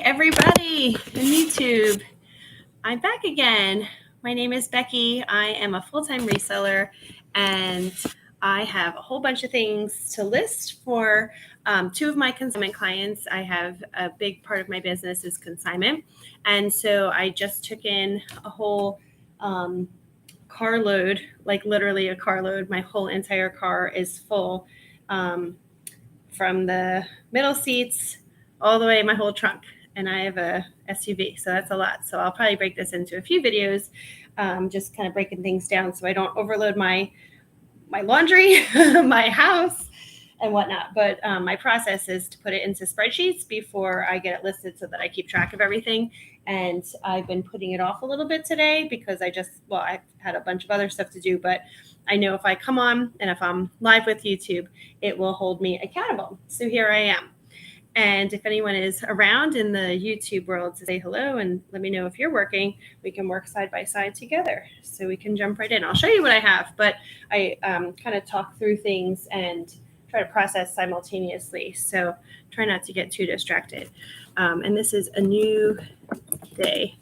everybody in YouTube. I'm back again. My name is Becky. I am a full-time reseller and I have a whole bunch of things to list for two of my consignment clients. I have a big part of my business is consignment. And so I just took in a whole carload, like literally a carload. My whole entire car is full from the middle seats all the way my whole trunk. And I have a SUV, so that's a lot. So I'll probably break this into a few videos, just kind of breaking things down so I don't overload my laundry, my house, and whatnot. But my process is to put it into spreadsheets before I get it listed so that I keep track of everything. And I've been putting it off a little bit today because I've had a bunch of other stuff to do, but I know if I come on and if I'm live with YouTube, it will hold me accountable. So here I am. And if anyone is around in the YouTube world to say hello and let me know if you're working, we can work side by side together. So we can jump right in. I'll show you what I have, but I kind of talk through things and try to process simultaneously. So try not to get too distracted. And this is a new day.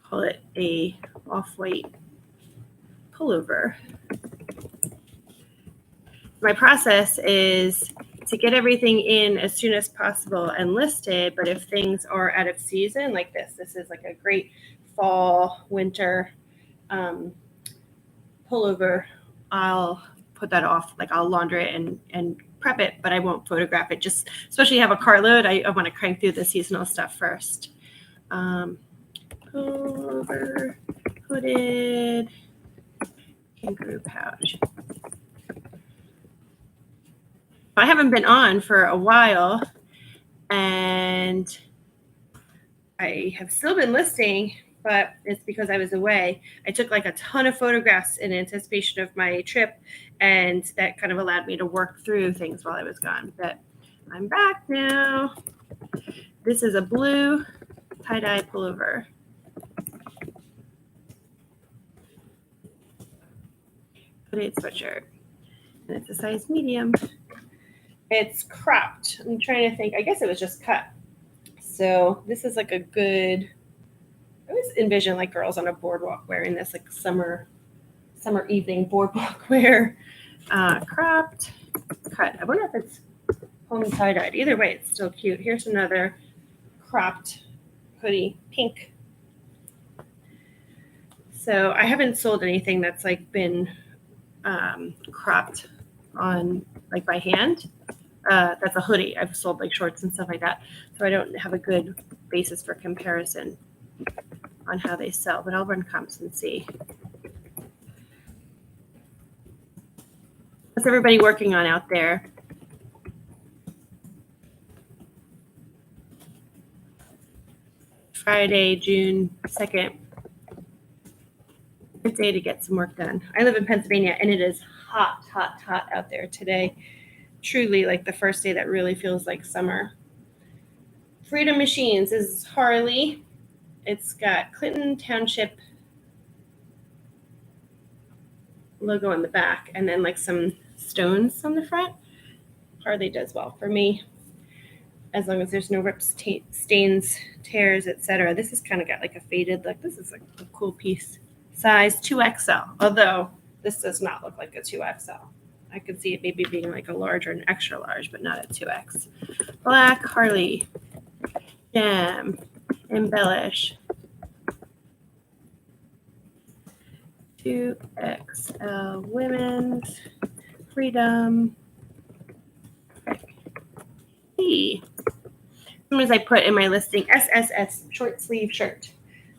Call it a off-white pullover. My process is to get everything in as soon as possible and listed, but if things are out of season like this is like a great fall, winter pullover, I'll put that off, like I'll launder it and prep it, but I won't photograph it. Just especially have a carload, I want to crank through the seasonal stuff first. Pullover, hooded, kangaroo pouch. I haven't been on for a while and I have still been listing, but it's because I was away. I took like a ton of photographs in anticipation of my trip, and that kind of allowed me to work through things while I was gone. But I'm back now. This is a blue tie-dye pullover. Hooded sweatshirt. And it's a size medium. It's cropped. I'm trying to think. I guess it was just cut. So this is like a good, I always envision like girls on a boardwalk wearing this, like summer evening boardwalk wear. Cropped, cut. I wonder if it's home tie-dyed. Either way, it's still cute. Here's another cropped hoodie, pink. So I haven't sold anything that's like been cropped on like by hand. That's a hoodie. I've sold like shorts and stuff like that. So I don't have a good basis for comparison on how they sell, but I'll run comps and see. What's everybody working on out there? Friday, June 2nd. Good day to get some work done. I live in Pennsylvania and it is hot, hot, hot out there today. Truly like the first day that really feels like summer. Freedom Machines is Harley. It's got Clinton Township logo on the back and then like some stones on the front. Harley does well for me as long as there's no rips, stains, tears, etc. This has kind of got like a faded look. This is like a cool piece. Size 2XL, although this does not look like a 2XL. I could see it maybe being like a large or an extra large, but not a 2X. Black Harley, Gem, Embellish, 2XL women's, Freedom. Okay. Sometimes I put in my listing SSS, short sleeve shirt,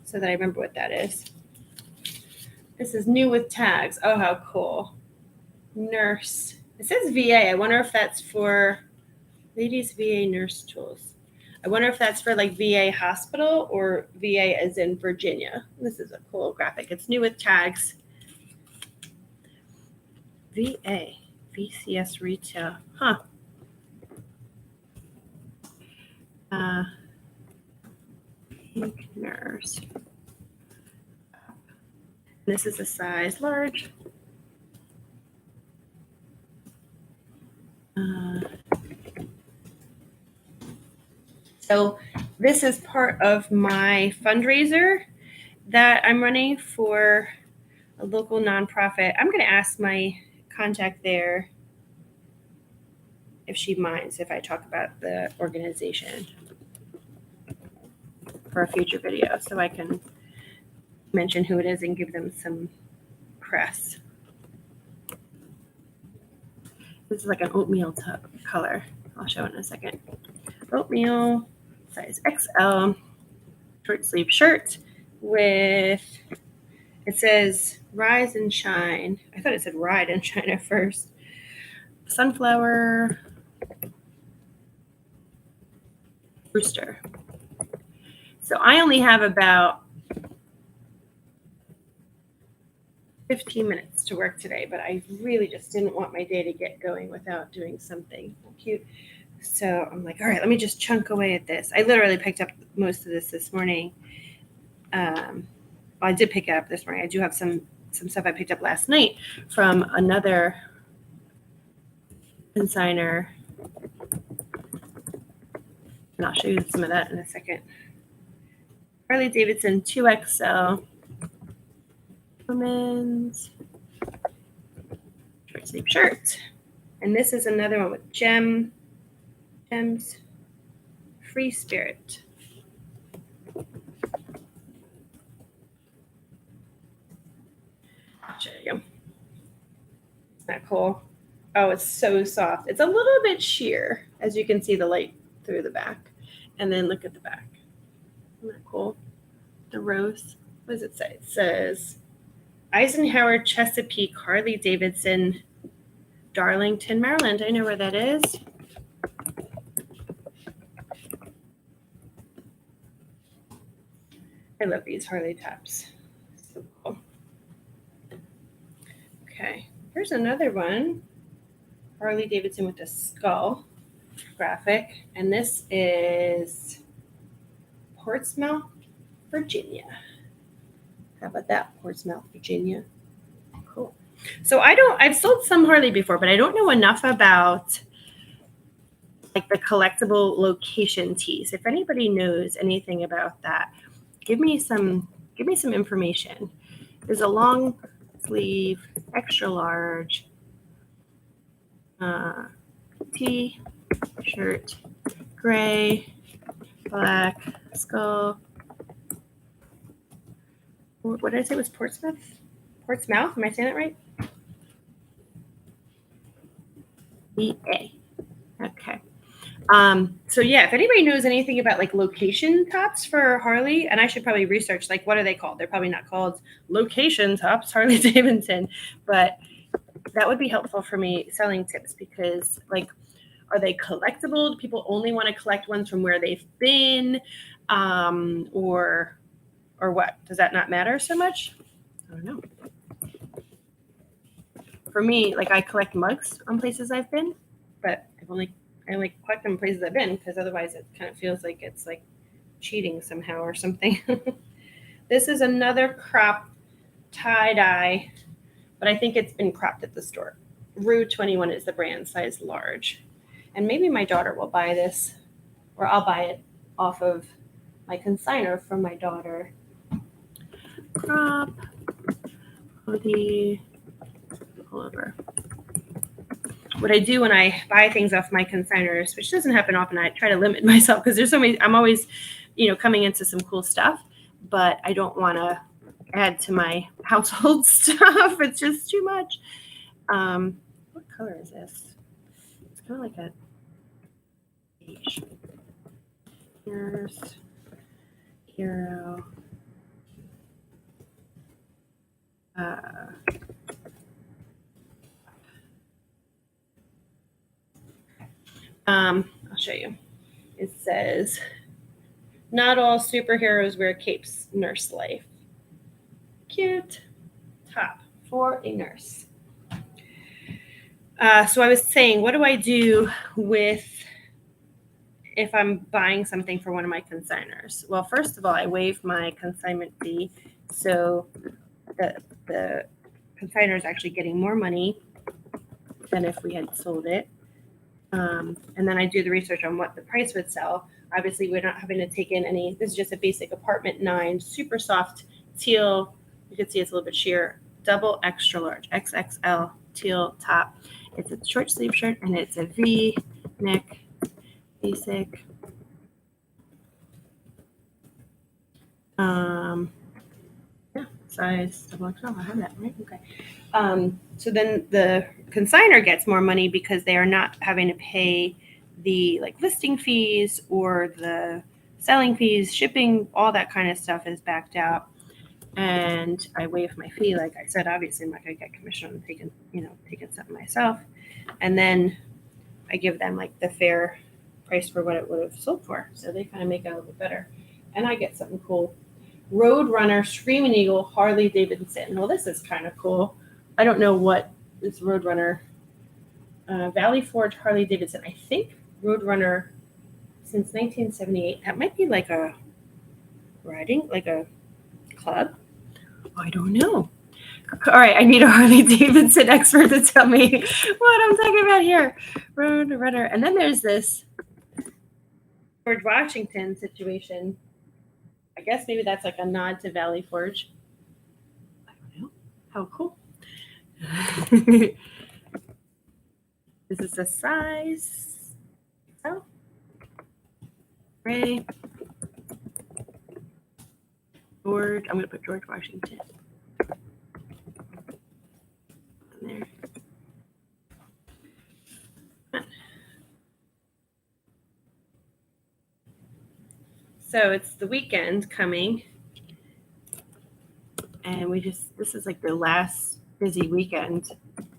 so that I remember what that is. This is new with tags. Oh, how cool. Nurse. It says VA. I wonder if that's for ladies VA nurse tools. I wonder if that's for like VA hospital or VA as in Virginia. This is a cool graphic. It's new with tags. VA. VCS retail. Huh. Pink nurse. This is a size large. So this is part of my fundraiser that I'm running for a local nonprofit. I'm going to ask my contact there if she minds if I talk about the organization for a future video, so I can mention who it is and give them some press. This is like an oatmeal color. I'll show it in a second. Oatmeal, size XL, short sleeve shirt with, it says rise and shine. I thought it said ride and shine at first. Sunflower rooster. So I only have about 15 minutes to work today, but I really just didn't want my day to get going without doing something cute. So I'm like, all right, let me just chunk away at this. I literally picked up most of this morning. Well, I did pick it up this morning. I do have some stuff I picked up last night from another consigner. And I'll show you some of that in a second. Harley Davidson 2XL. Women's short sleeve shirt. And this is another one with gems. Free spirit. I'll show you. Isn't that cool? Oh, it's so soft. It's a little bit sheer, as you can see the light through the back. And then look at the back. Isn't that cool? The rose. What does it say? It says Eisenhower, Chesapeake, Harley Davidson, Darlington, Maryland. I know where that is. I love these Harley tops. So cool. Okay, here's another one. Harley Davidson with a skull graphic. And this is Portsmouth, Virginia. How about that, Portsmouth, Virginia? Cool. So I've sold some Harley before, but I don't know enough about like the collectible location tees. If anybody knows anything about that, give me some information. There's a long sleeve, extra large tee, shirt, gray, black, skull. What did I say was Portsmouth? Portsmouth? Am I saying that right? EA. Okay. So yeah, if anybody knows anything about like location tops for Harley, and I should probably research like what are they called? They're probably not called location tops, Harley Davidson, but that would be helpful for me selling tips because like, are they collectible? Do people only want to collect ones from where they've been, or what? Does that not matter so much? I don't know. For me, like I collect mugs on places I've been, but I only collect them in places I've been because otherwise it kind of feels like it's like cheating somehow or something. This is another crop tie-dye, but I think it's been cropped at the store. Rue 21 is the brand, size large. And maybe my daughter will buy this, or I'll buy it off of my consignor from my daughter. Crop, hoodie, pullover. What I do when I buy things off my consignors, which doesn't happen often, I try to limit myself because there's so many, I'm always, coming into some cool stuff, but I don't want to add to my household stuff. It's just too much. What color is this? It's kind of like a beige. Here's hero. I'll show you. It says, not all superheroes wear capes, nurse life. Cute top for a nurse. So I was saying, what do I do if I'm buying something for one of my consignors? Well, first of all, I waive my consignment fee. So the consignor is actually getting more money than if we had sold it. And then I do the research on what the price would sell. Obviously, we're not having to take in any. This is just a basic apartment 9, super soft teal. You can see it's a little bit sheer, double extra large, XXL teal top. It's a short sleeve shirt and it's a V neck, basic. Yeah, size double XL. I have that right. Okay. So then the consignor gets more money because they are not having to pay the like listing fees or the selling fees, shipping, all that kind of stuff is backed out. And I waive my fee. Like I said, obviously I'm not gonna get commission on taking something myself. And then I give them like the fair price for what it would have sold for. So they kind of make it a little bit better. And I get something cool. Roadrunner Screaming Eagle Harley Davidson. Well, this is kind of cool. I don't know what this Roadrunner Valley Forge Harley Davidson. I think Roadrunner since 1978. That might be like a riding, like a club. I don't know. All right, I need a Harley Davidson expert to tell me what I'm talking about here. Roadrunner. And then there's this George Washington situation. I guess maybe that's like a nod to Valley Forge. I don't know. How cool. This is the size. Oh. Ray. George. I'm going to put George Washington. There. So it's the weekend coming, and this is like the last busy weekend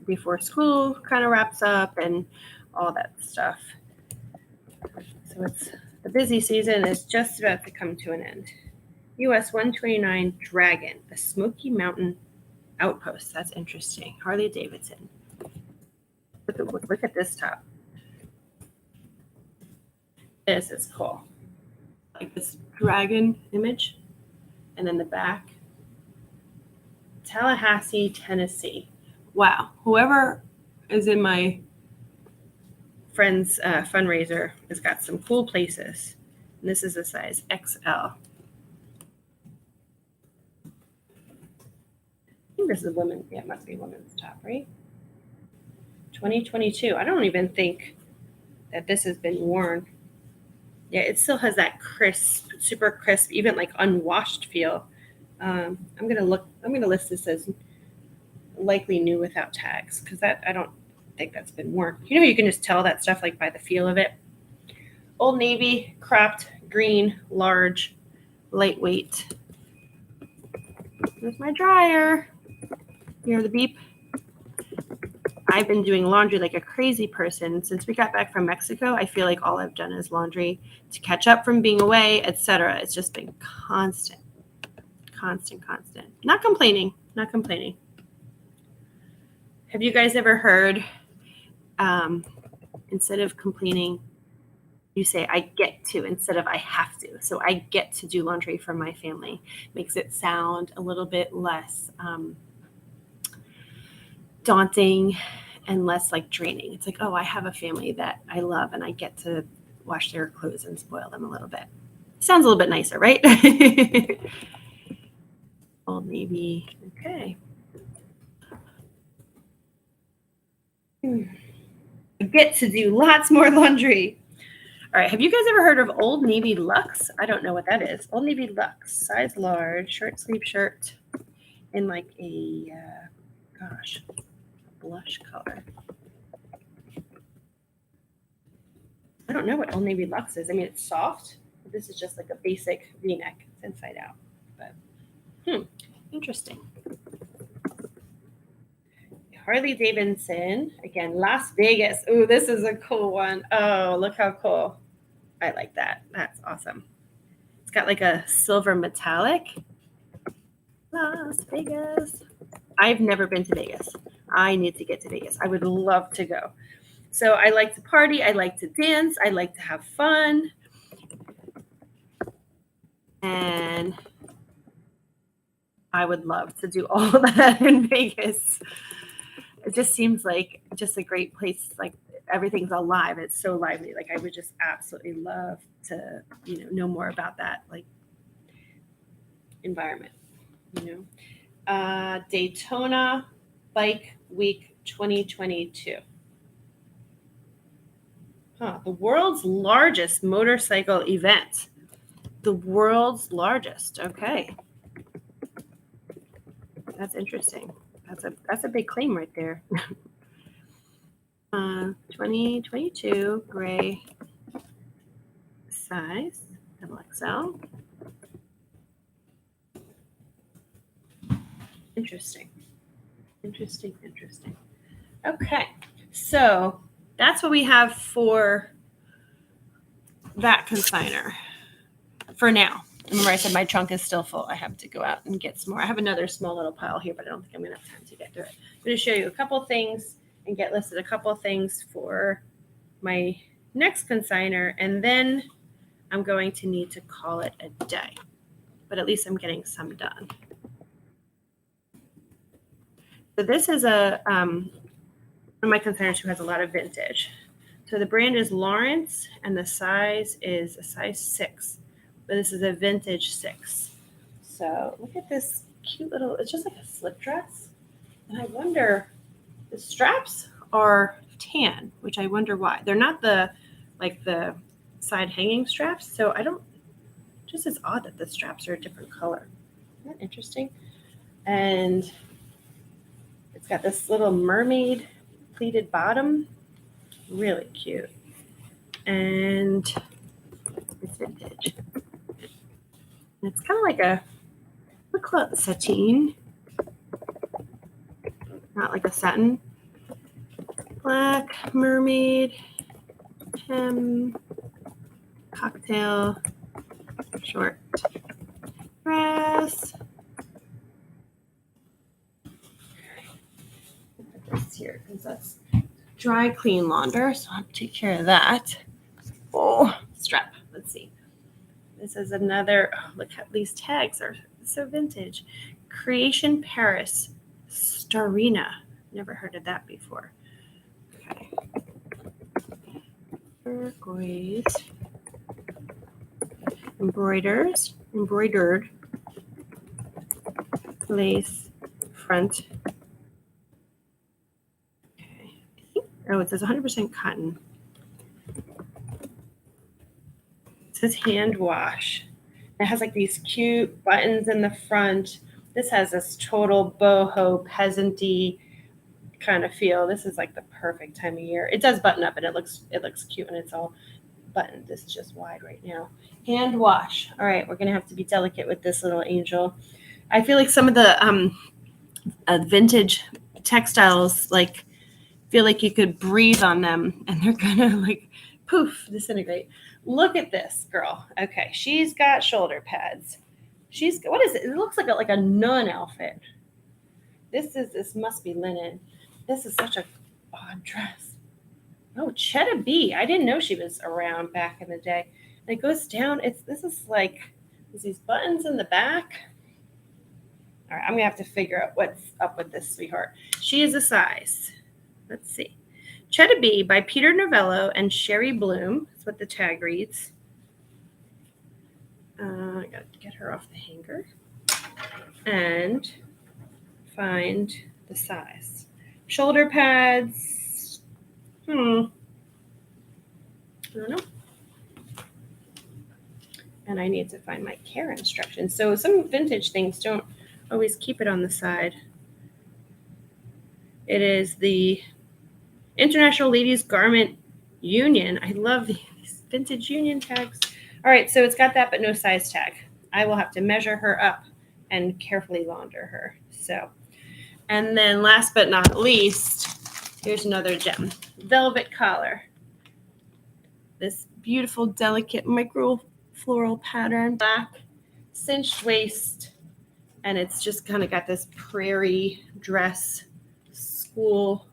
before school kind of wraps up and all that stuff. So it's the busy season is just about to come to an end. US 129 Dragon, a Smoky Mountain outpost. That's interesting. Harley Davidson. Look at this top. This is cool. Like this dragon image, and then the back. Tallahassee, Tennessee. Wow. Whoever is in my friend's fundraiser has got some cool places. And this is a size XL. I think this is a woman. Yeah, it must be a woman's top, right? 2022. I don't even think that this has been worn. Yeah, it still has that crisp, super crisp, even like unwashed feel. I'm gonna list this as likely new without tags because I don't think that's been worn. You can just tell that stuff like by the feel of it. Old Navy, cropped, green, large, lightweight. There's my dryer. You hear the beep? I've been doing laundry like a crazy person. Since we got back from Mexico, I feel like all I've done is laundry to catch up from being away, etc. It's just been constant. Not complaining. Have you guys ever heard, instead of complaining, you say, I get to instead of I have to. So I get to do laundry for my family. Makes it sound a little bit less daunting and less like draining. It's like, oh, I have a family that I love and I get to wash their clothes and spoil them a little bit. Sounds a little bit nicer, right? Old Navy. Okay. I get to do lots more laundry. All right. Have you guys ever heard of Old Navy Luxe? I don't know what that is. Old Navy Luxe, size large, short sleeve shirt in like a, blush color. I don't know what Old Navy Luxe is. I mean, it's soft. But this is just like a basic V-neck. It's inside out. But interesting. Harley Davidson, again, Las Vegas. Ooh, this is a cool one. Oh, look how cool. I like that. That's awesome. It's got like a silver metallic. Las Vegas. I've never been to Vegas. I need to get to Vegas. I would love to go. So I like to party. I like to dance. I like to have fun. And I would love to do all that in Vegas. It just seems like just a great place. Like everything's alive. It's so lively. Like I would just absolutely love to, know more about that like environment, Daytona Bike Week 2022. The world's largest motorcycle event. The world's largest. Okay. That's interesting. That's a big claim right there. 2022 gray size, XXL. Interesting. Okay, so that's what we have for that consignor for now. Remember I said my trunk is still full. I have to go out and get some more. I have another small little pile here, but I don't think I'm going to have time to get to it. I'm going to show you a couple things and get listed a couple things for my next consignor, and then I'm going to need to call it a day. But at least I'm getting some done. So this is one of my consignors who has a lot of vintage. So the brand is Lawrence, and the size is a size 6. But this is a vintage 6. So look at this cute little, it's just like a slip dress. And I wonder, the straps are tan, which I wonder why. They're not the side hanging straps. So just it's odd that the straps are a different color. Isn't that interesting? And it's got this little mermaid pleated bottom. Really cute. And it's vintage. And it's kind of like we call it sateen. Not like a satin. Black mermaid hem cocktail short dress. Put this here because that's dry clean launder, so I'll take care of that. Oh, strap. Let's see. This is another. Oh, look at these tags are so vintage. Creation Paris Starina. Never heard of that before. Okay. Turquoise. Embroidered lace front. Okay. Oh, it says 100% cotton. It says hand wash. It has like these cute buttons in the front. This has this total boho peasant-y kind of feel. This is like the perfect time of year. It does button up and it looks cute when it's all buttoned. This is just wide right now. Hand wash. All right, we're gonna have to be delicate with this little angel. I feel like some of the vintage textiles feel like you could breathe on them and they're gonna poof, disintegrate. Look at this girl. Okay, she's got shoulder pads. What is it? It looks like a nun outfit. This must be linen. This is such a odd dress. Oh, Chetta B. I didn't know she was around back in the day. And it goes down. There's these buttons in the back. All right, I'm gonna have to figure out what's up with this sweetheart. She is a size. Let's see. Chetta B by Peter Novello and Sherry Bloom. That's what the tag reads. I got to get her off the hanger and find the size. Shoulder pads. I don't know. And I need to find my care instructions. So some vintage things don't always keep it on the side. It is the International Ladies Garment Union. I love these vintage union tags. All right, so it's got that, but no size tag. I will have to measure her up and carefully launder her. So, and then last but not least, here's another gem. Velvet collar. This beautiful, delicate micro floral pattern. Black, cinched waist, and it's just kind of got this prairie dress, school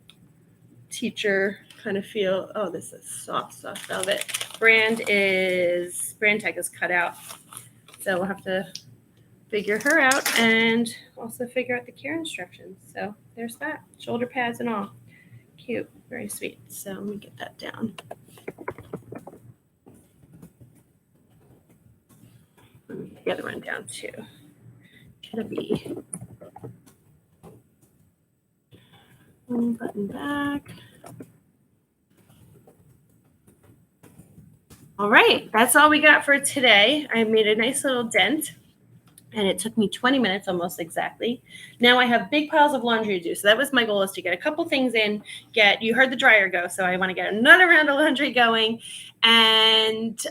teacher kind of feel. Oh, this is soft velvet. Brand tag is cut out. So we'll have to figure her out and also figure out the care instructions. So there's that. Shoulder pads and all. cute. Very sweet. So let me get that down. Let me get the other one down too. Gotta be. One button back. All right, that's all we got for today. I made a nice little dent, and it took me 20 minutes almost exactly. Now I have big piles of laundry to do. So that was my goal, is to get a couple things in, you heard the dryer go. So I want to get another round of laundry going, and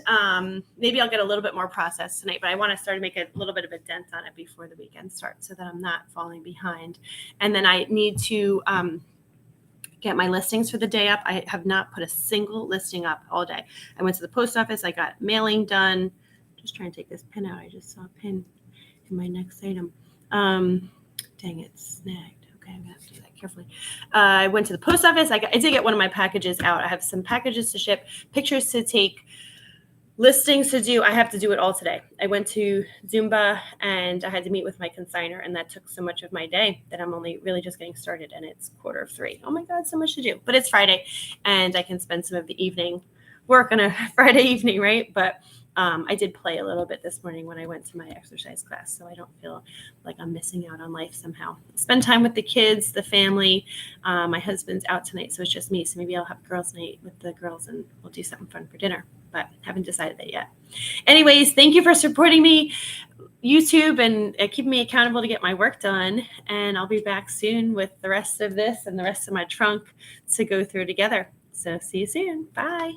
maybe I'll get a little bit more processed tonight, but I want to start to make a little bit of a dent on it before the weekend starts so that I'm not falling behind. And then I need to get my listings for the day up. I have not put a single listing up all day. I went to the post office. I got mailing done. Just trying to take this pin out. I just saw a pin in my next item. Dang, it snagged. Okay, I'm gonna have to do that carefully. I went to the post office. I did get one of my packages out. I have some packages to ship, pictures to take, listings to do. I have to do it all today. I went to Zumba and I had to meet with my consignor, and that took so much of my day that I'm only really just getting started, and it's 2:45. Oh my God, so much to do. But it's Friday and I can spend some of the evening work on a Friday evening, right? But I did play a little bit this morning when I went to my exercise class, so I don't feel like I'm missing out on life somehow. Spend time with the kids, the family. My husband's out tonight, so it's just me. So maybe I'll have girls' night with the girls and we'll do something fun for dinner, but haven't decided that yet. Anyways, thank you for supporting me, YouTube, and keeping me accountable to get my work done. And I'll be back soon with the rest of this and the rest of my trunk to go through together. So see you soon. Bye.